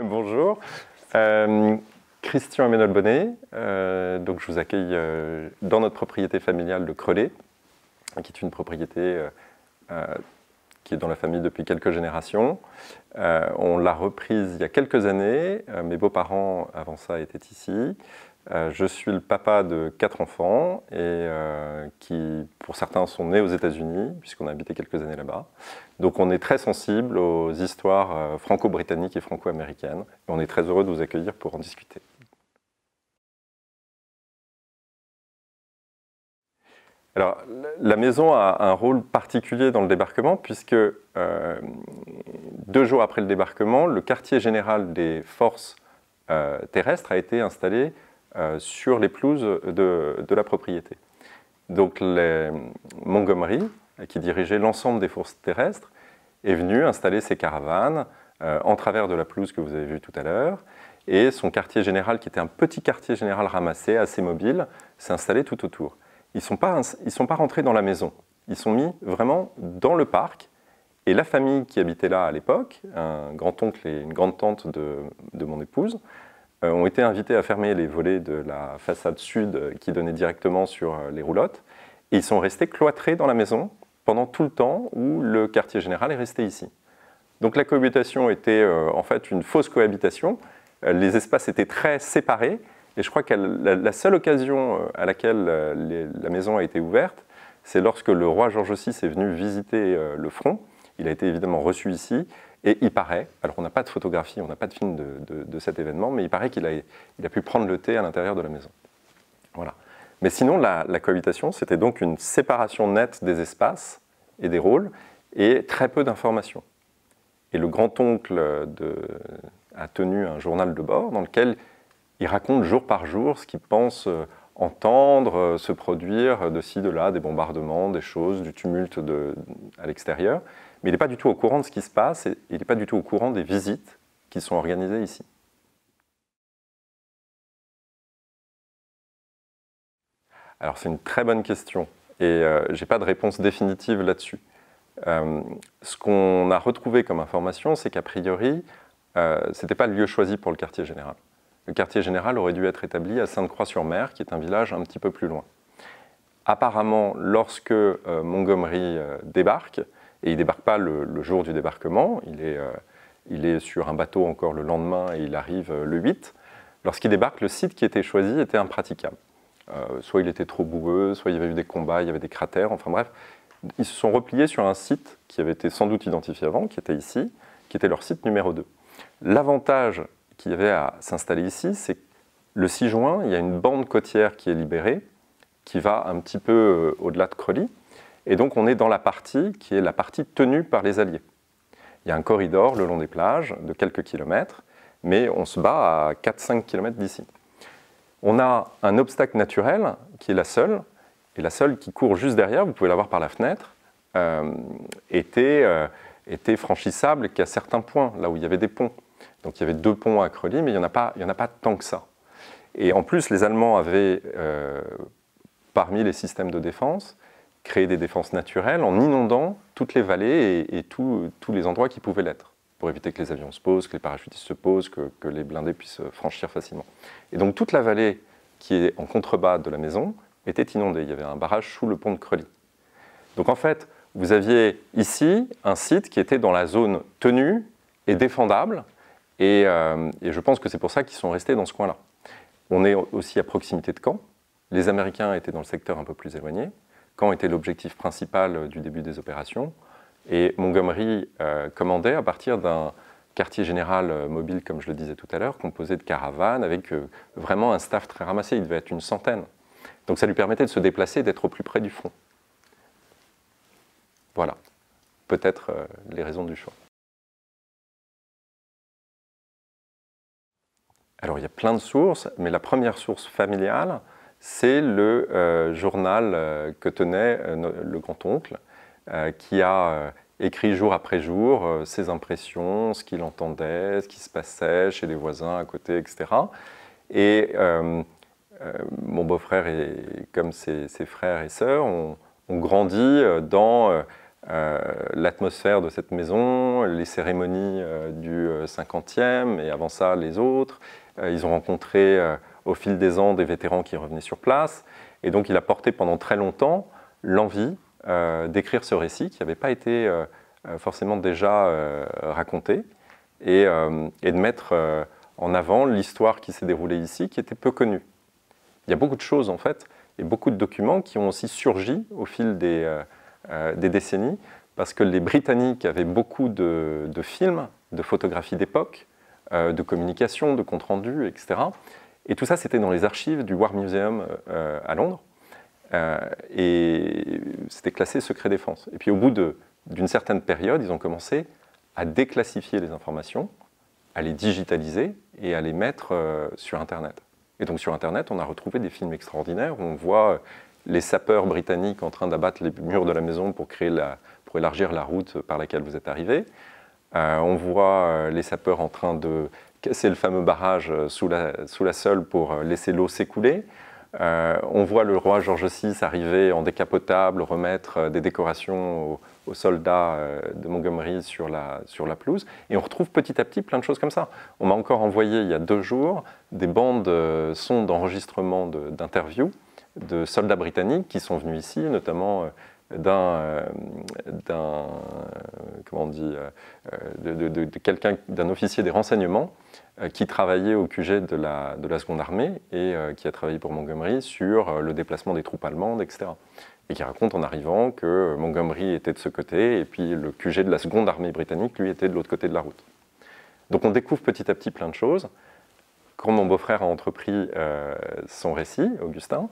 Bonjour, Christian Emmanuel Bonnet. Donc je vous accueille dans notre propriété familiale de Crelé, qui est une propriété qui est dans la famille depuis quelques générations. On l'a reprise il y a quelques années. Mes beaux-parents, avant ça, étaient ici. Je suis le papa de 4 enfants et qui, pour certains, sont nés aux États-Unis, puisqu'on a habité quelques années là-bas. Donc on est très sensible aux histoires franco-britanniques et franco-américaines. Et on est très heureux de vous accueillir pour en discuter. Alors, la maison a un rôle particulier dans le débarquement, puisque 2 jours après le débarquement, le quartier général des forces terrestres a été installé sur les pelouses de la propriété. Donc Montgomery, qui dirigeait l'ensemble des forces terrestres, est venu installer ses caravanes en travers de la pelouse que vous avez vue tout à l'heure, et son quartier général, qui était un petit quartier général ramassé, assez mobile, s'est installé tout autour. Ils ne sont pas rentrés dans la maison, ils sont mis vraiment dans le parc, et la famille qui habitait là à l'époque, un grand-oncle et une grande-tante de mon épouse, ont été invités à fermer les volets de la façade sud qui donnait directement sur les roulottes, et ils sont restés cloîtrés dans la maison pendant tout le temps où le quartier général est resté ici. Donc la cohabitation était en fait une fausse cohabitation, les espaces étaient très séparés, et je crois que la seule occasion à laquelle la maison a été ouverte, c'est lorsque le roi George VI est venu visiter le front. Il a été évidemment reçu ici, et il paraît, alors on n'a pas de photographie, on n'a pas de film de cet événement, mais il paraît qu'il a pu prendre le thé à l'intérieur de la maison. Voilà. Mais sinon, la cohabitation, c'était donc une séparation nette des espaces et des rôles, et très peu d'informations. Et le grand-oncle a tenu un journal de bord dans lequel il raconte jour par jour ce qu'il pense entendre, se produire de ci, de là, des bombardements, des choses, du tumulte à l'extérieur. Mais il n'est pas du tout au courant de ce qui se passe et il n'est pas du tout au courant des visites qui sont organisées ici. Alors c'est une très bonne question et je n'ai pas de réponse définitive là-dessus. Ce qu'on a retrouvé comme information, c'est qu'a priori, ce n'était pas le lieu choisi pour le quartier général. Le quartier général aurait dû être établi à Sainte-Croix-sur-Mer, qui est un village un petit peu plus loin. Apparemment, lorsque Montgomery débarque, et il ne débarque pas le jour du débarquement, il est sur un bateau encore le lendemain et il arrive le 8, lorsqu'il débarque, le site qui était choisi était impraticable. Soit il était trop boueux, soit il y avait eu des combats, il y avait des cratères, enfin bref. Ils se sont repliés sur un site qui avait été sans doute identifié avant, qui était ici, qui était leur site numéro 2. L'avantage qu'il y avait à s'installer ici, c'est que le 6 juin, il y a une bande côtière qui est libérée, qui va un petit peu au-delà de Crelly, et donc on est dans la partie qui est la partie tenue par les Alliés. Il y a un corridor le long des plages de quelques kilomètres, mais on se bat à 4-5 kilomètres d'ici. On a un obstacle naturel qui est la Seule, et la Seule qui court juste derrière, vous pouvez la voir par la fenêtre, était franchissable qu'à certains points, là où il y avait des ponts. Donc il y avait 2 ponts à Crelly, mais il n'y en a pas tant que ça. Et en plus, les Allemands avaient, parmi les systèmes de défense, créé des défenses naturelles en inondant toutes les vallées et tous les endroits qui pouvaient l'être, pour éviter que les avions se posent, que les parachutistes se posent, que les blindés puissent franchir facilement. Et donc toute la vallée qui est en contrebas de la maison était inondée. Il y avait un barrage sous le pont de Crelly. Donc en fait, vous aviez ici un site qui était dans la zone tenue et défendable, et je pense que c'est pour ça qu'ils sont restés dans ce coin-là. On est aussi à proximité de Caen. Les Américains étaient dans le secteur un peu plus éloigné. Caen était l'objectif principal du début des opérations. Et Montgomery commandait à partir d'un quartier général mobile, comme je le disais tout à l'heure, composé de caravanes, avec vraiment un staff très ramassé. Il devait être une centaine. Donc ça lui permettait de se déplacer et d'être au plus près du front. Voilà, peut-être les raisons du choix. Alors il y a plein de sources, mais la première source familiale, c'est le journal que tenait le grand-oncle, qui a écrit jour après jour ses impressions, ce qu'il entendait, ce qui se passait chez les voisins à côté, etc. Et mon beau-frère, comme ses frères et sœurs, ont grandi dans l'atmosphère de cette maison, les cérémonies du 50e et avant ça les autres. Ils ont rencontré au fil des ans des vétérans qui revenaient sur place. Et donc il a porté pendant très longtemps l'envie d'écrire ce récit qui n'avait pas été forcément déjà raconté et de mettre en avant l'histoire qui s'est déroulée ici qui était peu connue. Il y a beaucoup de choses en fait et beaucoup de documents qui ont aussi surgi au fil des décennies parce que les Britanniques avaient beaucoup de films, de photographies d'époque, de communication, de comptes rendus, etc. Et tout ça, c'était dans les archives du War Museum à Londres. Et c'était classé secret défense. Et puis au bout d'une certaine période, ils ont commencé à déclassifier les informations, à les digitaliser et à les mettre sur Internet. Et donc sur Internet, on a retrouvé des films extraordinaires où on voit les sapeurs britanniques en train d'abattre les murs de la maison pour élargir la route par laquelle vous êtes arrivé. On voit les sapeurs en train de casser le fameux barrage sous la Seule pour laisser l'eau s'écouler. On voit le roi George VI arriver en décapotable, remettre des décorations aux soldats de Montgomery sur la pelouse. Et on retrouve petit à petit plein de choses comme ça. On m'a encore envoyé il y a 2 jours des bandes sons d'enregistrement d'interviews de soldats britanniques qui sont venus ici, notamment d'un officier des renseignements qui travaillait au QG de la Seconde Armée et qui a travaillé pour Montgomery sur le déplacement des troupes allemandes, etc. Et qui raconte en arrivant que Montgomery était de ce côté et puis le QG de la Seconde Armée britannique, lui, était de l'autre côté de la route. Donc on découvre petit à petit plein de choses. Quand mon beau-frère a entrepris son récit, Augustin,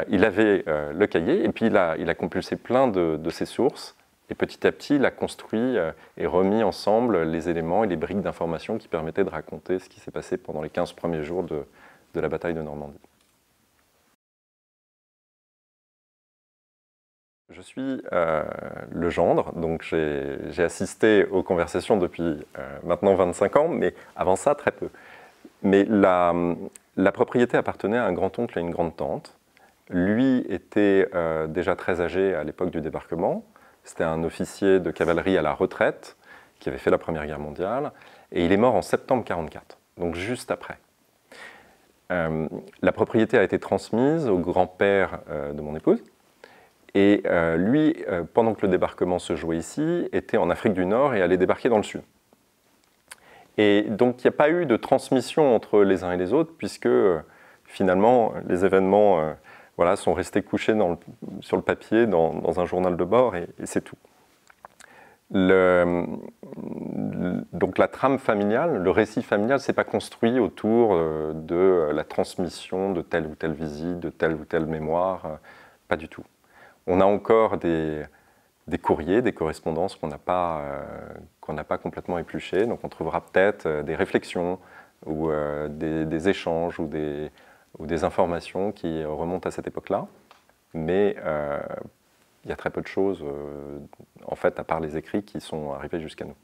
il avait le cahier et puis il a compulsé plein de ses sources. Et petit à petit, il a construit et remis ensemble les éléments et les briques d'informations qui permettaient de raconter ce qui s'est passé pendant les 15 premiers jours de la bataille de Normandie. Je suis le gendre, donc j'ai assisté aux conversations depuis maintenant 25 ans, mais avant ça, très peu. Mais la propriété appartenait à un grand-oncle et une grande-tante. Lui était déjà très âgé à l'époque du débarquement. C'était un officier de cavalerie à la retraite qui avait fait la Première Guerre mondiale. Et il est mort en septembre 1944, donc juste après. La propriété a été transmise au grand-père de mon épouse. Et lui, pendant que le débarquement se jouait ici, était en Afrique du Nord et allait débarquer dans le Sud. Et donc, il n'y a pas eu de transmission entre les uns et les autres, puisque finalement, les événements sont restés couchés sur le papier, dans un journal de bord, et c'est tout. Donc, la trame familiale, le récit familial, ne s'est pas construit autour de la transmission de telle ou telle visite, de telle ou telle mémoire, pas du tout. On a encore des courriers, des correspondances qu'on n'a pas complètement épluchées. Donc on trouvera peut-être des réflexions ou des échanges ou des informations qui remontent à cette époque-là. Mais il y a très peu de choses, en fait, à part les écrits qui sont arrivés jusqu'à nous.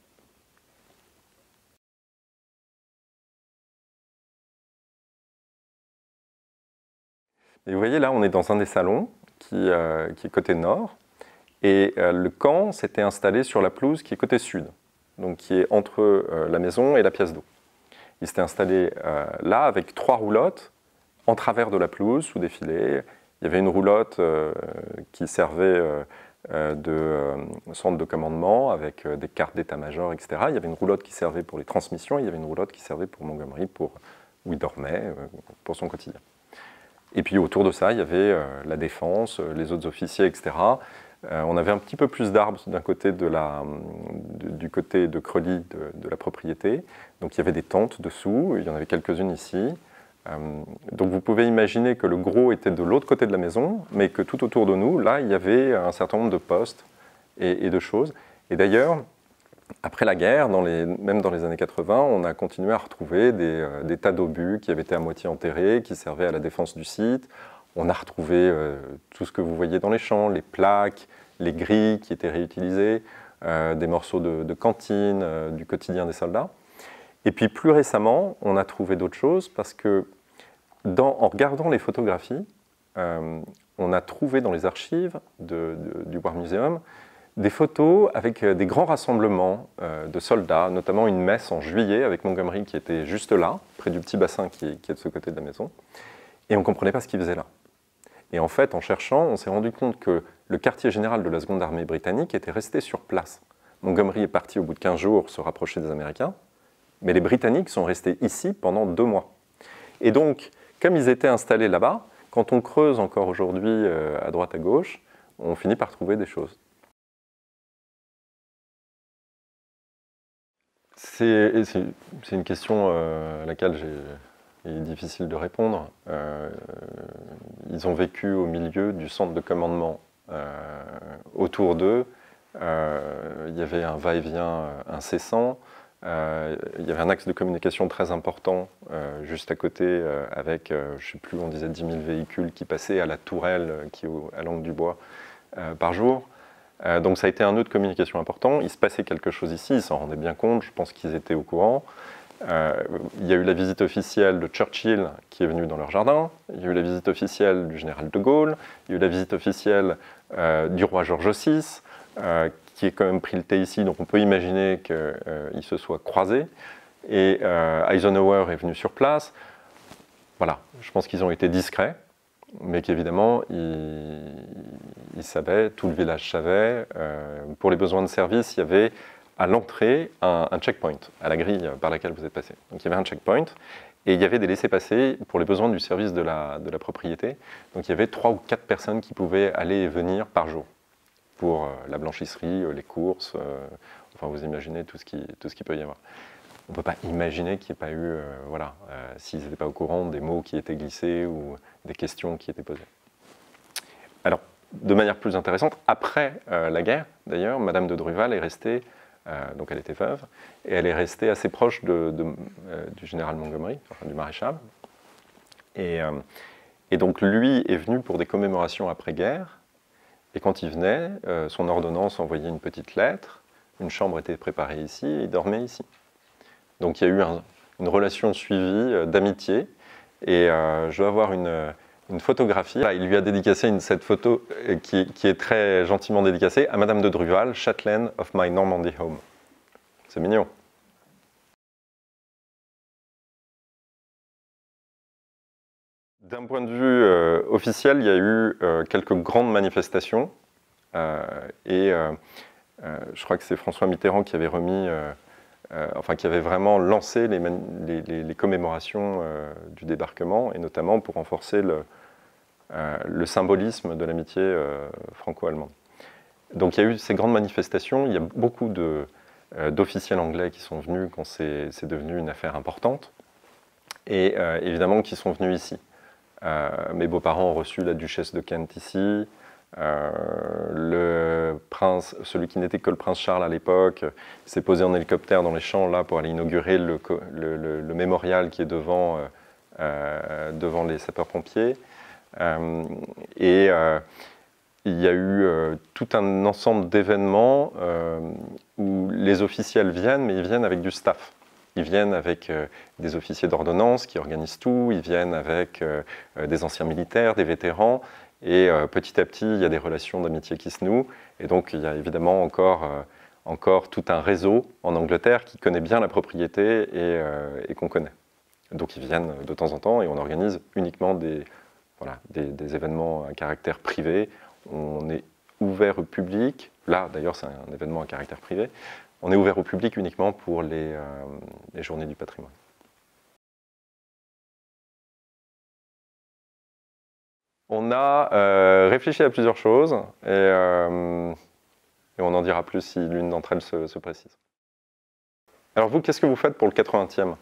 Et vous voyez, là, on est dans un des salons qui est côté nord. Et le camp s'était installé sur la pelouse qui est côté sud, donc qui est entre la maison et la pièce d'eau. Il s'était installé là avec 3 roulottes en travers de la pelouse, sous des filets. Il y avait une roulotte qui servait de centre de commandement avec des cartes d'état-major, etc. Il y avait une roulotte qui servait pour les transmissions, et il y avait une roulotte qui servait pour Montgomery, où il dormait, pour son quotidien. Et puis autour de ça, il y avait la défense, les autres officiers, etc. On avait un petit peu plus d'arbres d'un côté du côté de Creully de la propriété. Donc il y avait des tentes dessous, il y en avait quelques-unes ici. Donc vous pouvez imaginer que le gros était de l'autre côté de la maison, mais que tout autour de nous, là, il y avait un certain nombre de postes et de choses. Et d'ailleurs, après la guerre, même dans les années 80, on a continué à retrouver des tas d'obus qui avaient été à moitié enterrés, qui servaient à la défense du site. On a retrouvé tout ce que vous voyez dans les champs, les plaques, les grilles qui étaient réutilisées, des morceaux de cantine, du quotidien des soldats. Et puis plus récemment, on a trouvé d'autres choses parce que, en regardant les photographies, on a trouvé dans les archives du War Museum des photos avec des grands rassemblements de soldats, notamment une messe en juillet avec Montgomery qui était juste là, près du petit bassin qui est de ce côté de la maison. Et on ne comprenait pas ce qu'il faisait là. Et en fait, en cherchant, on s'est rendu compte que le quartier général de la seconde armée britannique était resté sur place. Montgomery est parti au bout de 15 jours se rapprocher des Américains, mais les Britanniques sont restés ici pendant 2 mois. Et donc, comme ils étaient installés là-bas, quand on creuse encore aujourd'hui à droite à gauche, on finit par trouver des choses. C'est une question à laquelle il est difficile de répondre. Ils ont vécu au milieu du centre de commandement. Autour d'eux, il y avait un va-et-vient incessant. Il y avait un axe de communication très important juste à côté avec, je ne sais plus, on disait 10 000 véhicules qui passaient à la tourelle qui est à l'angle du bois par jour. Donc ça a été un nœud de communication important. Il se passait quelque chose ici, ils s'en rendaient bien compte, je pense qu'ils étaient au courant. Il y a eu la visite officielle de Churchill qui est venu dans leur jardin, il y a eu la visite officielle du général de Gaulle, il y a eu la visite officielle du roi George VI, qui a quand même pris le thé ici, donc on peut imaginer qu'ils se soient croisés. Et Eisenhower est venu sur place. Voilà, je pense qu'ils ont été discrets, mais qu'évidemment, ils savaient, tout le village savait. Pour les besoins de service, il y avait à l'entrée un checkpoint, à la grille par laquelle vous êtes passé. Donc il y avait un checkpoint, et il y avait des laissez-passer pour les besoins du service de la propriété. Donc il y avait 3 ou 4 personnes qui pouvaient aller et venir par jour, pour la blanchisserie, les courses, enfin vous imaginez tout ce qui peut y avoir. On ne peut pas imaginer qu'il n'y ait pas eu, s'ils n'étaient pas au courant, des mots qui étaient glissés ou des questions qui étaient posées. Alors, de manière plus intéressante, après la guerre, d'ailleurs, Madame de Druval est restée, donc elle était veuve, et elle est restée assez proche du général Montgomery, enfin du maréchal. Et donc lui est venu pour des commémorations après-guerre, et quand il venait, son ordonnance envoyait une petite lettre, une chambre était préparée ici, et il dormait ici. Donc il y a eu une relation suivie d'amitié, et je dois avoir une photographie. Là, il lui a dédicacé cette photo qui est très gentiment dédicacée à Madame de Druval, Chatelaine of my Normandy home. C'est mignon. D'un point de vue officiel, il y a eu quelques grandes manifestations, et je crois que c'est François Mitterrand qui avait remis... qui avait vraiment lancé les commémorations du débarquement, et notamment pour renforcer le symbolisme de l'amitié franco-allemande. Donc il y a eu ces grandes manifestations, il y a beaucoup d'officiels anglais qui sont venus quand c'est devenu une affaire importante, et évidemment qui sont venus ici. Mes beaux-parents ont reçu la duchesse de Kent ici, le prince, celui qui n'était que le prince Charles à l'époque, s'est posé en hélicoptère dans les champs là pour aller inaugurer le mémorial qui est devant les sapeurs-pompiers. Et il y a eu tout un ensemble d'événements où les officiels viennent, mais ils viennent avec du staff. Ils viennent avec des officiers d'ordonnance qui organisent tout, ils viennent avec des anciens militaires, des vétérans. Et petit à petit, il y a des relations d'amitié qui se nouent. Et donc, il y a évidemment encore tout un réseau en Angleterre qui connaît bien la propriété et qu'on connaît. Donc, ils viennent de temps en temps et on organise uniquement des événements à caractère privé. On est ouvert au public. Là, d'ailleurs, c'est un événement à caractère privé. On est ouvert au public uniquement pour les journées du patrimoine. On a réfléchi à plusieurs choses et on en dira plus si l'une d'entre elles se précise. Alors vous, qu'est-ce que vous faites pour le 80e ?